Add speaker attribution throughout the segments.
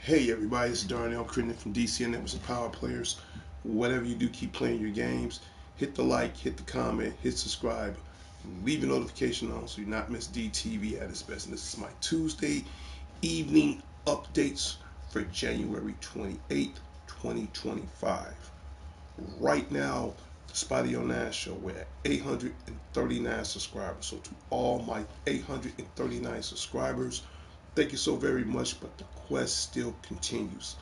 Speaker 1: Hey everybody, it's Darnell Crittenden from DCN Networks and Power Players. Whatever you do, keep playing your games. Hit the like, hit the comment, hit subscribe, leave a notification on so you not miss DTV at its best. And this is my Tuesday evening updates for January 28th, 2025. Right now, the Spotty Nash Show, we're at 839 subscribers. So to all my 839 subscribers, thank you so very much, but the quest still continues.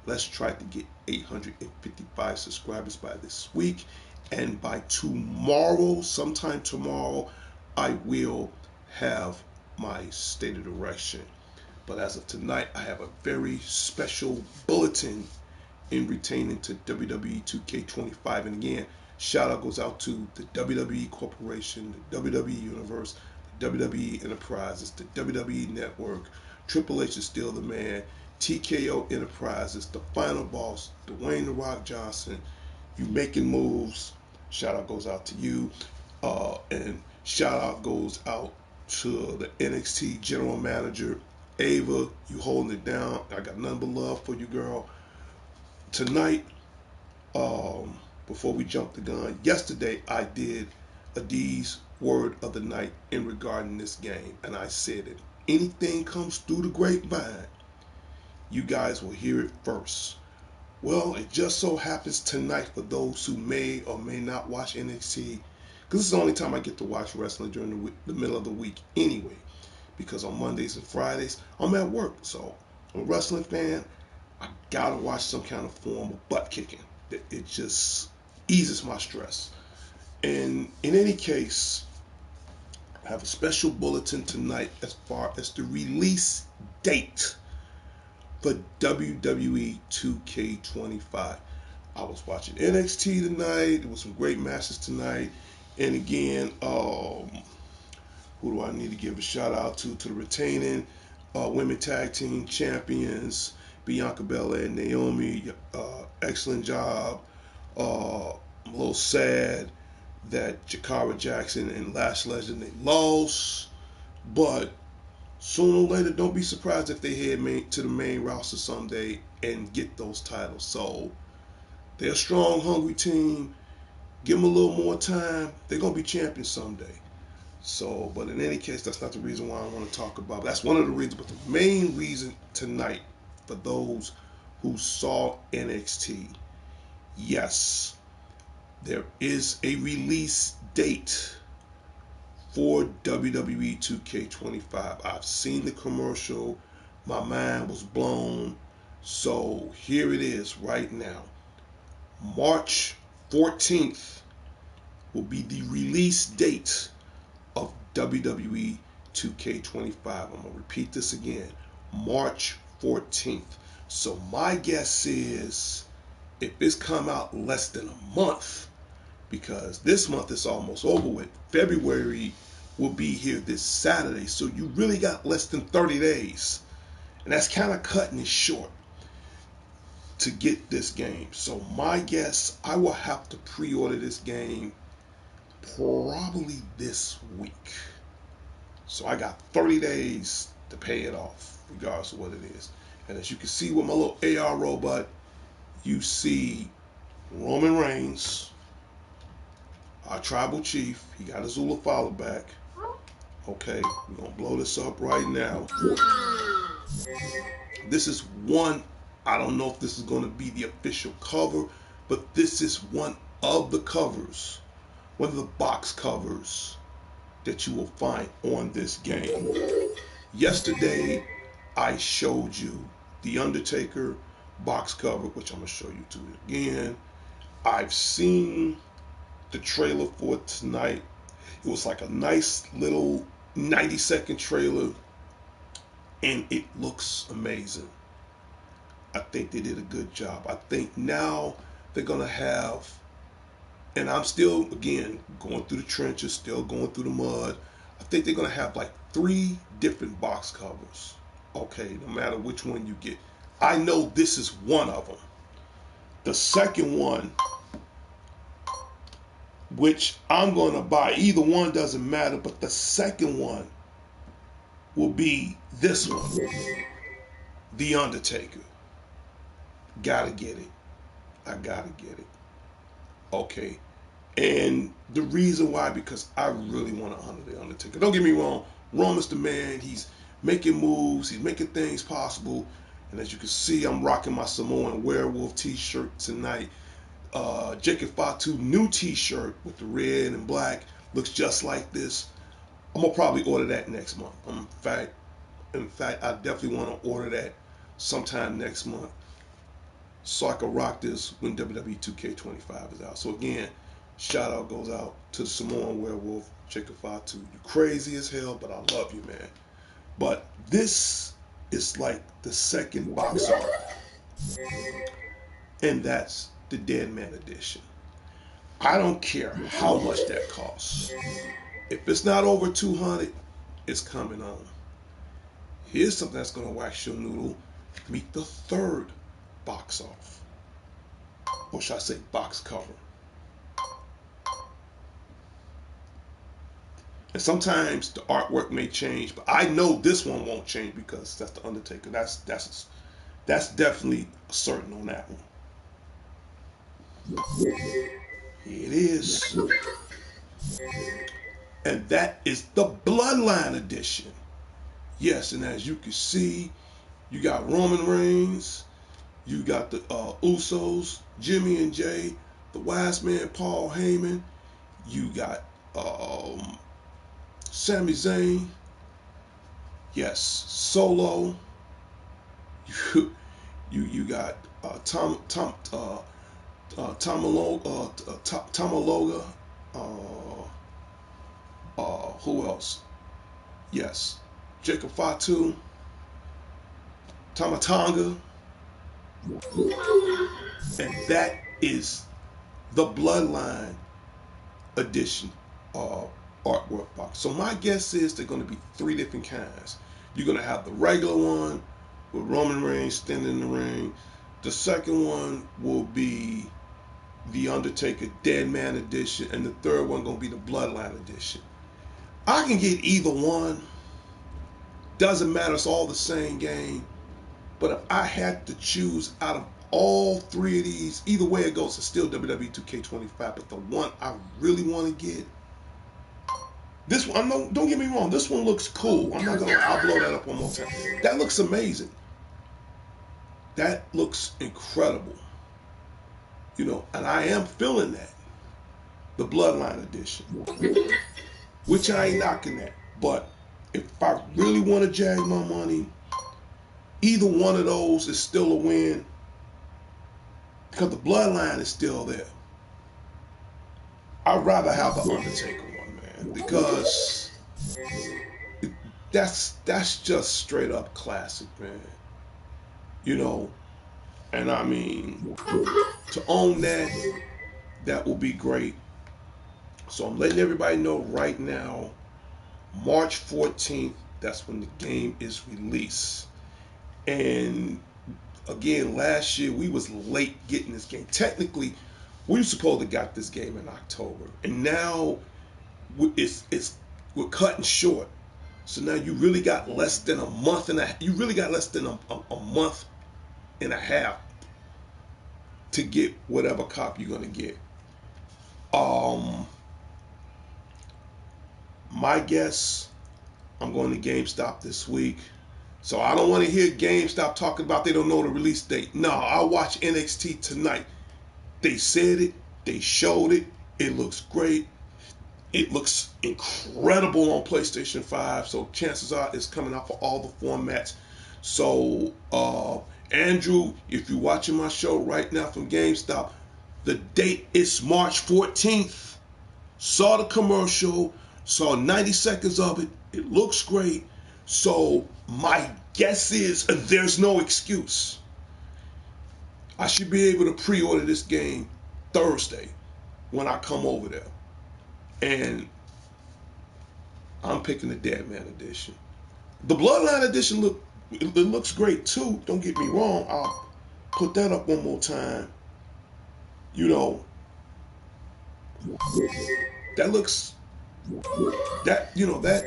Speaker 1: Let's try to get 855 subscribers by this week, and by tomorrow, sometime tomorrow, I will have my state of direction. But as of tonight, I have a very special bulletin in retaining to WWE 2K25. And again, shout out goes out to the WWE Corporation, the WWE Universe, the WWE Enterprises, the WWE Network. Triple H is still the man. TKO Enterprises, the final boss, Dwayne The Rock Johnson. You making moves. Shout out goes out to you. And shout out goes out to the NXT General Manager, Ava. You holding it down. I got nothing but love for you, girl. Tonight, before we jump the gun, yesterday I did a D's word of the night in regarding this game, and I said if anything comes through the grapevine, you guys will hear it first. Well, it just so happens tonight, for those who may or may not watch NXT, because this is the only time I get to watch wrestling during the middle of the week anyway, because on Mondays and Fridays I'm at work. So I'm a wrestling fan. I gotta watch some kind of form of butt kicking. It just eases my stress. And in any case, I have a special bulletin tonight as far as the release date for WWE 2K25. I was watching NXT tonight. There was some great matches tonight. And again, who do I need to give a shout out to? To the retaining women tag team champions, Bianca Belair and Naomi. Excellent job. I'm a little sad that Jakara Jackson and Lash Legend, they lost, but sooner or later, don't be surprised if they head to the main roster someday and get those titles. So they're a strong, hungry team. Give them a little more time. They're gonna be champions someday. So, but in any case, that's not the reason why I want to talk about it. That's one of the reasons, but the main reason tonight, for those who saw NXT, yes, there is a release date for WWE 2K25. I've seen the commercial. My mind was blown. So here it is right now. March 14th will be the release date of WWE 2K25. I'm going to repeat this again. March 14th. So my guess is if it's come out less than a month, because this month is almost over with, February will be here this Saturday. So you really got less than 30 days. And that's kind of cutting it short to get this game. So my guess, I will have to pre-order this game probably this week. So I got 30 days to pay it off, regardless of what it is. And as you can see with my little AR robot, you see Roman Reigns, our tribal chief. He got his Zula follow back. Okay, we're going to blow this up right now. This is one, I don't know if this is going to be the official cover, but this is one of the covers, one of the box covers that you will find on this game. Yesterday, I showed you the Undertaker box cover, which I'm going to show you to again. I've seen the trailer for tonight. It was like a nice little 90-second trailer, and it looks amazing. I think they did a good job. I think now they're going to have, and I'm still, again, going through the trenches, still going through the mud. I think they're going to have like 3 different box covers. Okay, no matter which one you get. I know this is one of them. The second one, which I'm going to buy, either one doesn't matter, but the second one will be this one, The Undertaker. Gotta get it. I gotta get it. Okay. And the reason why, because I really want to honor The Undertaker. Don't get me wrong, Roman's the man. He's making moves. He's making things possible. And as you can see, I'm rocking my Samoan Werewolf t-shirt tonight. Jacob Fatu new t-shirt with the red and black. Looks just like this. I'm going to probably order that next month. In fact, I definitely want to order that sometime next month, so I can rock this when WWE 2K25 is out. So again, shout out goes out to the Samoan Werewolf, Jacob Fatu. You crazy as hell, but I love you, man. But this is like the second box art, and that's the Dead Man Edition. I don't care how much that costs. If it's not over $200, it's coming on. Here's something that's going to wax your noodle. Meet the third box off. Or should I say box cover. And sometimes the artwork may change, but I know this one won't change because that's the Undertaker. That's definitely certain on that one. Here it is. And that is the Bloodline Edition. Yes, and as you can see, you got Roman Reigns, you got the Usos, Jimmy and Jay, the Wise Man Paul Heyman, you got Sami Zayn, yes, Solo, you got Tamaloga, who else? Yes, Jacob Fatu, Tamatanga, and that is the Bloodline Edition artwork box. So my guess is they're going to be 3 different kinds. You're going to have the regular one with Roman Reigns standing in the ring. The second one will be the Undertaker Dead Man Edition, and the third one going to be the Bloodline Edition. I can get either one. Doesn't matter, it's all the same game. But if I had to choose out of all 3 of these, either way it goes, it's still WWE 2K25. But the one I really want to get, this one, don't get me wrong, this one looks cool. I'll blow that up one more time. That looks amazing. That looks incredible. You know, and I am feeling that. The Bloodline Edition. Which I ain't knocking that. But if I really want to jag my money, either one of those is still a win, because the Bloodline is still there. I'd rather have the Undertaker one, man, because that's just straight up classic, man. You know, and I mean, to own that will be great. So I'm letting everybody know right now, March 14th, that's when the game is released. And again, last year we was late getting this game. Technically, we were supposed to got this game in October, and now we're cutting short. So now you really got less than a month and a month and a half to get whatever copy you're gonna get. My guess, I'm going to GameStop this week. So I don't want to hear GameStop talking about they don't know the release date. No, I'll watch NXT tonight. They said it. They showed it. It looks great. It looks incredible on PlayStation 5. So chances are it's coming out for all the formats. So, Andrew, if you're watching my show right now from GameStop, the date is March 14th. Saw the commercial. Saw 90 seconds of it. It looks great. So my guess is there's no excuse. I should be able to pre-order this game Thursday when I come over there. And I'm picking the Deadman edition. The Bloodline edition it looks great too. Don't get me wrong. I'll put that up one more time. You know, that looks that that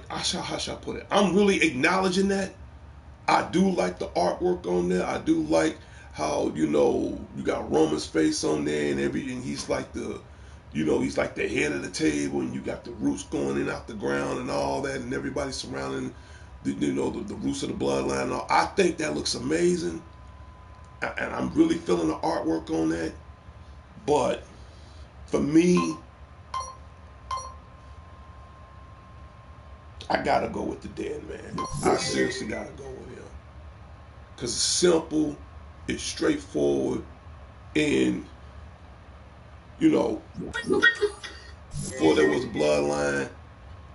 Speaker 1: how shall I put it? I'm really acknowledging that. I do like the artwork on there. I do like how you got Roman's face on there and everything. He's like he's like the head of the table, and you got the roots going in out the ground and all that, and everybody surrounding the roots of the bloodline. And all. I think that looks amazing, and I'm really feeling the artwork on that. But for me, I gotta go with the Dead Man. I seriously gotta go with him because it's simple, it's straightforward, and before there was a bloodline,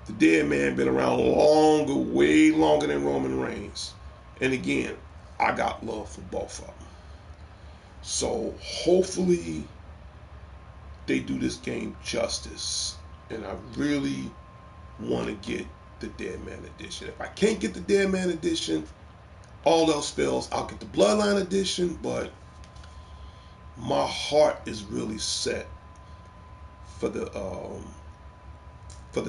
Speaker 1: the Dead Man been around longer, way longer than Roman Reigns. And again, I got love for both of them. So hopefully they do this game justice. And I really want to get the Dead Man edition. If I can't get the Dead Man edition, all else fails, I'll get the Bloodline edition. But my heart is really set for the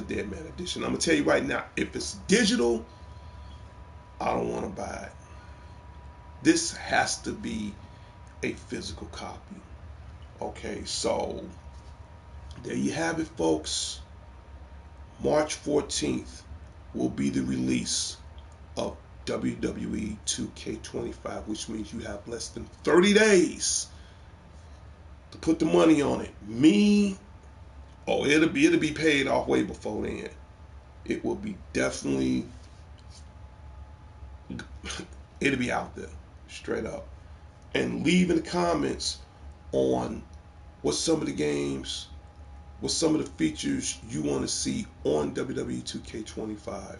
Speaker 1: Dead Man edition. I'm gonna tell you right now, if it's digital, I don't want to buy it. This has to be a physical copy. Okay, so there you have it, folks. March 14th will be the release of WWE 2K25, which means you have less than 30 days to put the money on it. It'll be paid off way before then. It will be definitely, it'll be out there, straight up. And leave in the comments on what some of the games, what some of the features you want to see on WWE 2K25.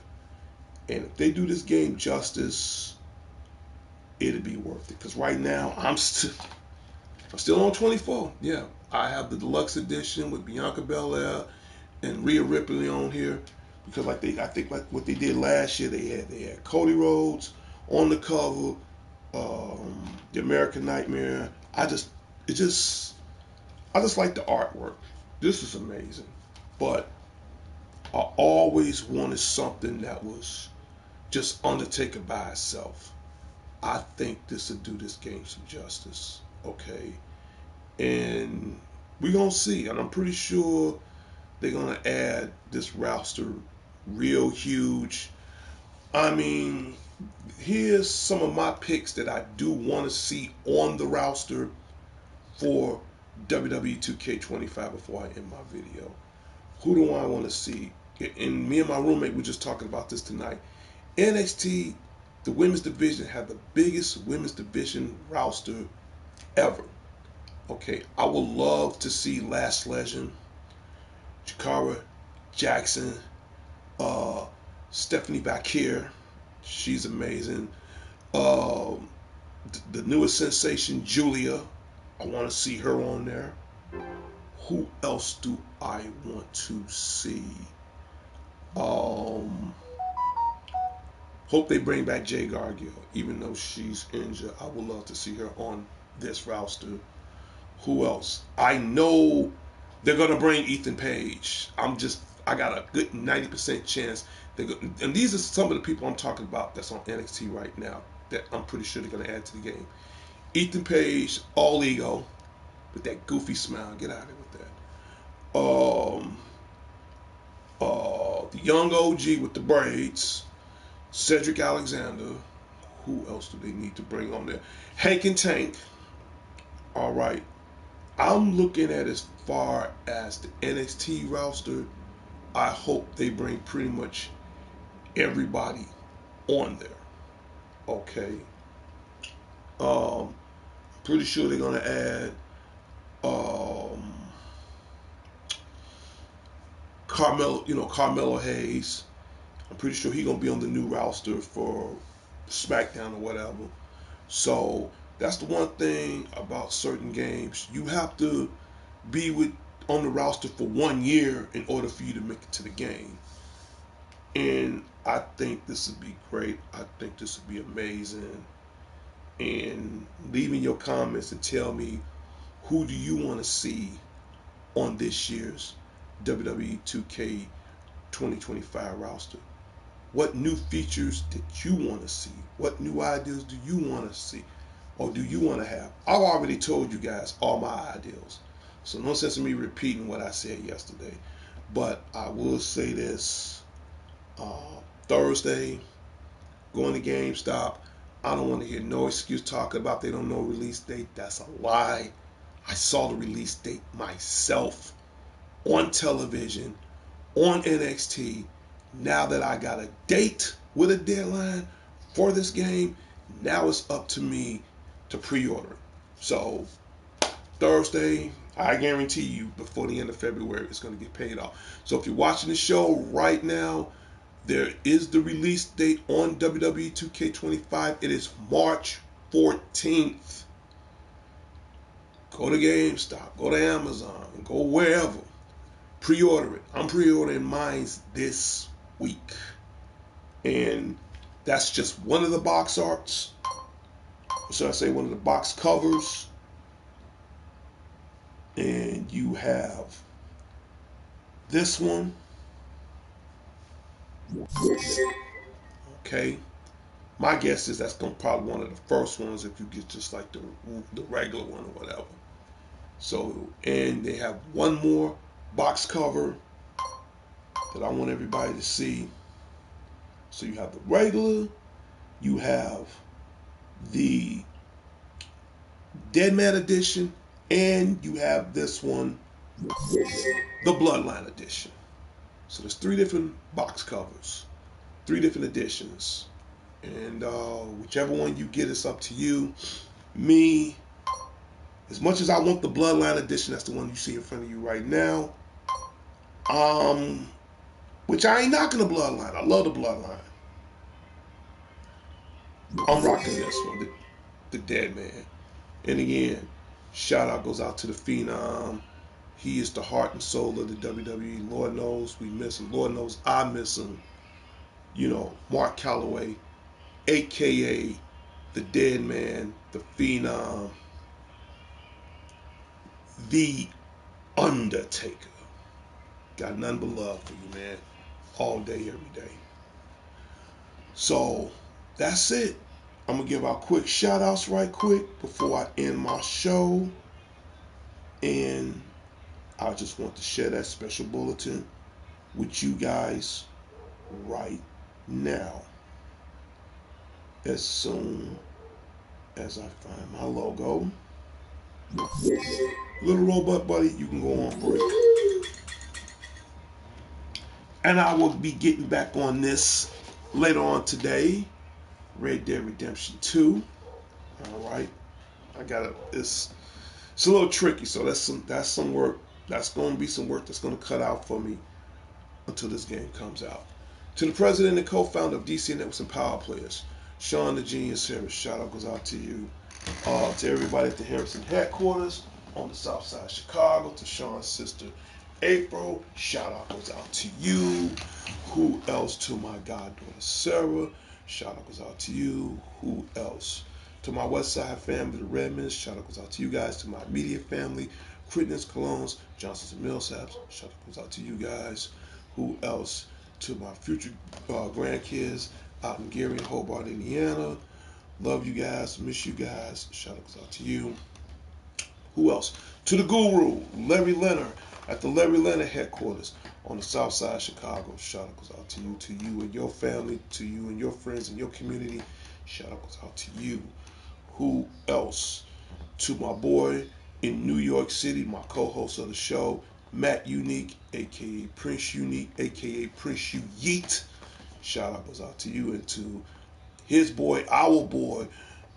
Speaker 1: And if they do this game justice, it'll be worth it. Because right now, I'm still on 24. Yeah, I have the deluxe edition with Bianca Belair and Rhea Ripley on here because I think what they did last year, they had Cody Rhodes on the cover, the American Nightmare. I just like the artwork. This is amazing, but I always wanted something that was just Undertaker by itself. I think this will do this game some justice. Okay. And we're going to see. And I'm pretty sure they're going to add this roster real huge. I mean, here's some of my picks that I do want to see on the roster for WWE 2K25 before I end my video. Who do I want to see? And me and my roommate were just talking about this tonight. NXT, the women's division, had the biggest women's division roster ever. Okay, I would love to see Last Legend, Jakara Jackson, Stephanie Bakir. She's amazing. The newest sensation, Julia. I want to see her on there. Who else do I want to see? Hope they bring back Jay Gargill, even though she's injured. I would love to see her on this roster. Who else? I know they're gonna bring Ethan Page. I got a good 90% chance. And these are some of the people I'm talking about that's on NXT right now that I'm pretty sure they're gonna add to the game. Ethan Page, all ego, with that goofy smile. Get out of here with that. The young OG with the braids, Cedric Alexander. Who else do they need to bring on there? Hank and Tank. All right. I'm looking at as far as the NXT roster. I hope they bring pretty much everybody on there. Okay. Pretty sure they're gonna add Carmelo Hayes. I'm pretty sure he's gonna be on the new roster for SmackDown or whatever. So That's the one thing about certain games. You have to be with on the roster for 1 year in order for you to make it to the game. And I think this would be great. I think this would be amazing. And leave in your comments and tell me, who do you want to see on this year's WWE 2K 2025 roster? What new features did you want to see? What new ideas do you want to see? Or do you want to have? I've already told you guys all my ideas. So no sense in me repeating what I said yesterday. But I will say this. Thursday, going to GameStop. I don't want to hear no excuse talking about they don't know release date. That's a lie. I saw the release date myself on television, on NXT. Now that I got a date with a deadline for this game, now it's up to me to pre-order it. So Thursday, I guarantee you before the end of February, it's going to get paid off. So if you're watching the show right now, there is the release date on WWE 2K25. It is March 14th. Go to GameStop, go to Amazon, go wherever. Pre-order it. I'm pre-ordering mine this week. And that's just one of the box arts. Or should I say one of the box covers. And you have this one. Okay. My guess is that's gonna probably one of the first ones if you get just like the regular one or whatever. So, and they have one more box cover that I want everybody to see. So you have the regular, you have the Dead Man edition, and you have this one, the Bloodline edition. So there's 3 different box covers, 3 different editions. And whichever one you get, it's up to you. Me, as much as I want the Bloodline edition, that's the one you see in front of you right now. Which I ain't knocking the Bloodline. I love the Bloodline. I'm rocking this one, the Dead Man. And again, shout out goes out to the Phenom. He is the heart and soul of the WWE. Lord knows we miss him. Lord knows I miss him. You know, Mark Calloway, aka the Dead Man, the Phenom, the Undertaker. Got nothing but love for you, man. All day, every day. So that's it. I'm gonna give out quick shout outs right quick before I end my show. And I just want to share that special bulletin with you guys right now. As soon as I find my logo. Little robot buddy, you can go on break. And I will be getting back on this later on today. Red Dead Redemption 2. Alright. I got it's a little tricky, so that's some work. That's gonna be some work that's gonna cut out for me until this game comes out. To the president and co-founder of DC Networks and Power Players, Sean the Genius Harris, shout out goes out to you. To everybody at the Harrison headquarters on the south side of Chicago, to Sean's sister April, shout out goes out to you. Who else? To my goddaughter Sarah, shout out goes out to you. Who else? To my West Side family, the Redmonds, shout out goes out to you guys. To my immediate family, Crittens, Colognes, Johnsons and Millsaps, shout out goes out to you guys. Who else? To my future grandkids out in Gary and Hobart, Indiana. Love you guys, miss you guys. Shout out out to you. Who else? To the guru, Larry Leonard, at the Larry Leonard headquarters on the south side of Chicago. Shout out to you and your family, to you and your friends and your community. Shout out to you. Who else? To my boy in New York City, my co-host of the show, Matt Unique, aka Prince Unique, aka Prince U Yeet. Shout out goes out to you and to his boy, our boy,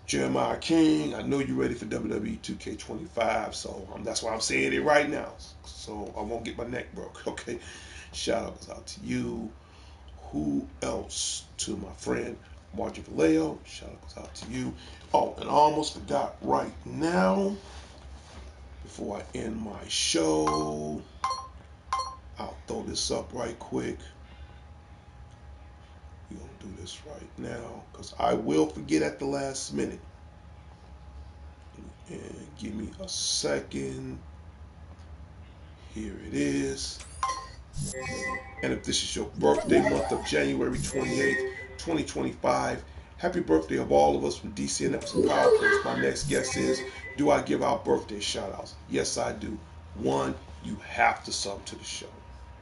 Speaker 1: Jeremiah King. I know you're ready for WWE 2K25, so that's why I'm saying it right now, so I won't get my neck broke, okay? Shout out goes out to you. Who else? To my friend, Margie Vallejo. Shout out goes out to you. Oh, and I almost forgot right now, before I end my show, I'll throw this up right quick. We're going to do this right now because I will forget at the last minute. And give me a second. Here it is. And if this is your birthday month of January 28th, 2025, happy birthday of all of us from DCN Episode Power Players. My next guest is, do I give out birthday shout outs? Yes, I do. One, you have to sub to the show.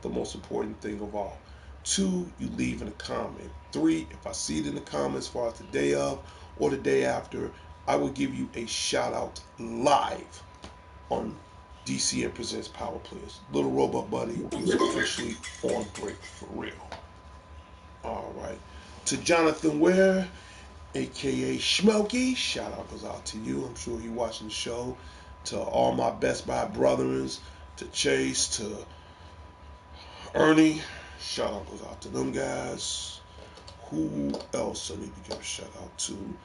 Speaker 1: The most important thing of all. Two, you leave in a comment. Three, if I see it in the comments as far as the day of or the day after, I will give you a shout out live on DCN Presents Power Players. Little Robot Buddy is officially on break for real. All right. To Jonathan Ware, aka Smokey, shout out goes out to you. I'm sure you're watching the show. To all my Best Buy brothers, to Chase, to Ernie, shout out goes out to them guys. Who else I need to give a shout out to?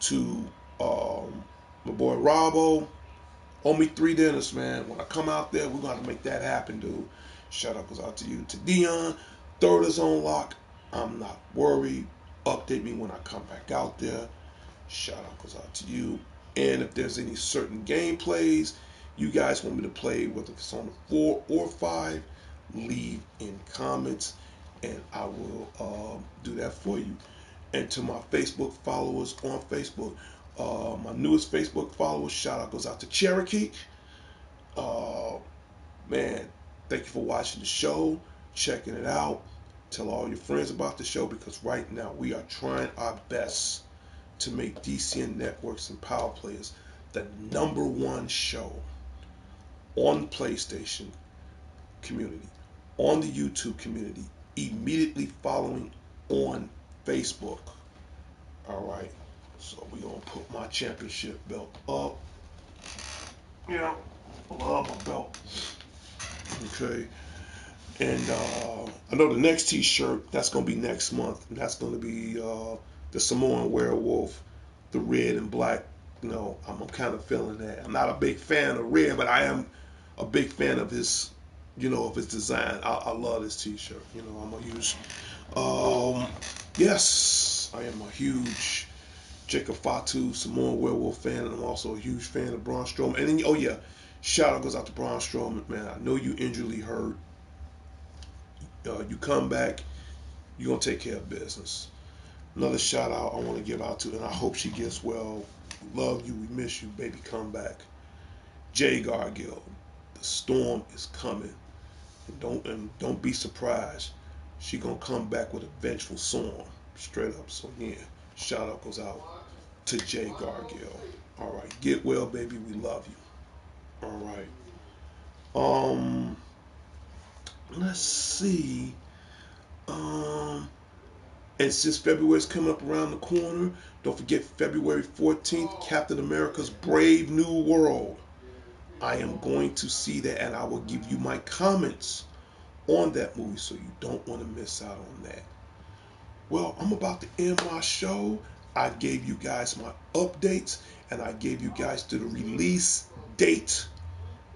Speaker 1: To my boy Robbo. Owe me 3 dinners, man. When I come out there, we're going to make that happen, dude. Shout out goes out to you. To Dion, third is on lock. I'm not worried. Update me when I come back out there. Shout out goes out to you. And if there's any certain gameplays you guys want me to play, whether it's on the 4 or 5, leave in comments, and I will do that for you. And to my Facebook followers on Facebook, my newest Facebook followers, shout out goes out to Cherokee. Man, thank you for watching the show, checking it out. Tell all your friends about the show, because right now we are trying our best to make DCN Networks and Power Players the #1 show on the PlayStation community, on the YouTube community, immediately following on Facebook. All right, so we're going to put my championship belt up. Yeah, I love my belt. Okay, and I know the next t-shirt, that's going to be next month, and that's going to be the Samoan Werewolf, the red and black. You know, I'm kind of feeling that. I'm not a big fan of red, but I am a big fan of his, of his design. I love this t-shirt. I'm a huge, yes, I am a huge Jacob Fatu, Samoan Werewolf fan, and I'm also a huge fan of Braun Strowman. And then, oh yeah, shout out goes out to Braun Strowman, man. I know you injuredly hurt. You come back, you're going to take care of business. Another shout out I want to give out to, and I hope she gets well. We love you, we miss you, baby, come back. Jay Gargill, the storm is coming. And don't be surprised. She going to come back with a vengeful storm. Straight up. So yeah, shout out goes out to Jay Gargill. All right, get well, baby. We love you. All right. Let's see. And since February's coming up around the corner, don't forget February 14th, Captain America's Brave New World. I am going to see that, and I will give you my comments on that movie, so you don't want to miss out on that. Well, I'm about to end my show. I gave you guys my updates, and I gave you guys the release date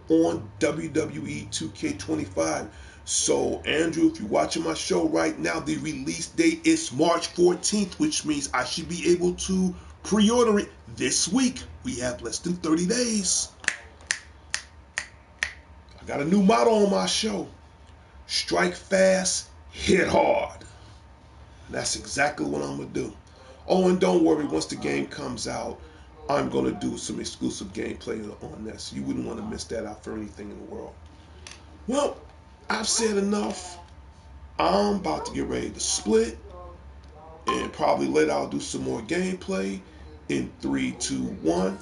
Speaker 1: on WWE 2K25. So, Andrew, if you're watching my show right now, the release date is March 14th, which means I should be able to pre-order it this week. We have less than 30 days. I got a new motto on my show. Strike fast, hit hard. And that's exactly what I'm going to do. Oh, and don't worry, once the game comes out, I'm going to do some exclusive gameplay on that, so you wouldn't want to miss that out for anything in the world. Well, I've said enough. I'm about to get ready to split, and probably later I'll do some more gameplay in 3, 2, 1.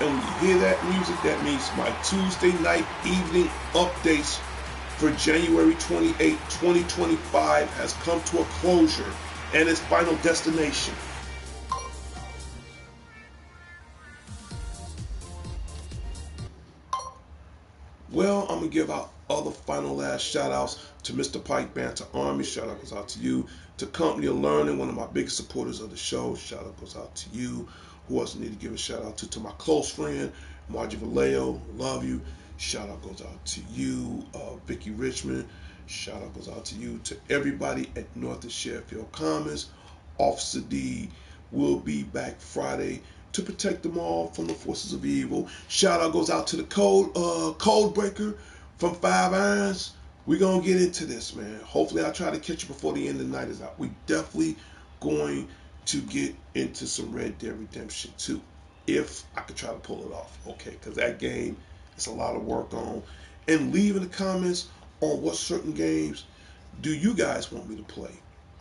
Speaker 1: And when you hear that music, that means my Tuesday night evening updates for January 28, 2025 has come to a closure and its final destination. Well, I'm going to give out other final last shout outs to Mr. Pike Banter Army. Shout out goes out to you. To Company of Learning, one of my biggest supporters of the show. Shout out goes out to you. Who else I need to give a shout out to? To my close friend, Margie Vallejo. Love you. Shout out goes out to you, Vicky Richmond. Shout out goes out to you. To everybody at North of Sheffield Commons. Officer D will be back Friday to protect them all from the forces of evil. Shout out goes out to the code breaker from Five Irons. We're gonna get into this, man. Hopefully I try to catch you before the end of the night is out. We definitely going to get into some Red Dead Redemption 2. If I could try to pull it off. Okay, because that game is a lot of work on. And leave in the comments on what certain games do you guys want me to play.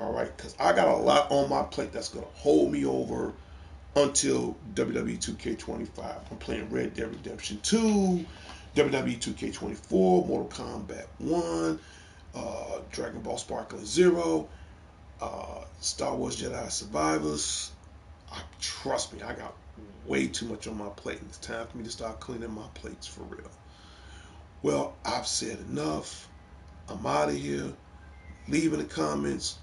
Speaker 1: Alright, because I got a lot on my plate that's gonna hold me over until WWE 2K25. I'm playing Red Dead Redemption 2, WWE 2K24, Mortal Kombat 1, Dragon Ball Sparkling Zero, Star Wars Jedi Survivors. Trust me, I got way too much on my plate, and it's time for me to start cleaning my plates for real. Well, I've said enough. I'm out of here. Leave in the comments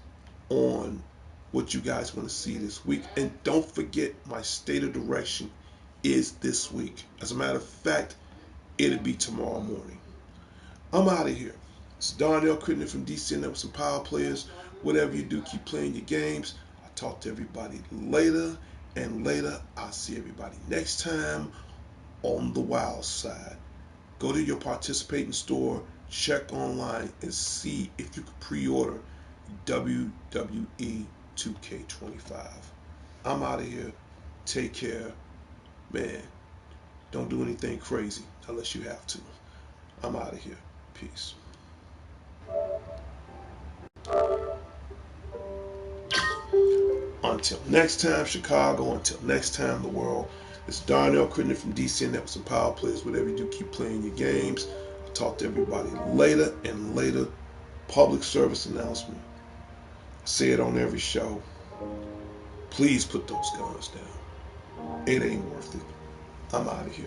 Speaker 1: on what you guys want to see this week. And don't forget, my state of direction is this week. As a matter of fact, it'll be tomorrow morning. I'm out of here. It's Darnell Crittenden from DC and with some power players. Whatever you do, keep playing your games. I'll talk to everybody later and later. I'll see everybody next time on the wild side. Go to your participating store, check online, and see if you can pre-order WWE 2K25. I'm out of here. Take care. Man, don't do anything crazy unless you have to. I'm out of here. Peace. Until next time, Chicago. Until next time, the world. It's Darnell Crittenden from DC and Networks and Power Players. Whatever you do, keep playing your games. I'll talk to everybody later and later. Public service announcement. I say it on every show. Please put those guns down. It ain't worth it. I'm out of here.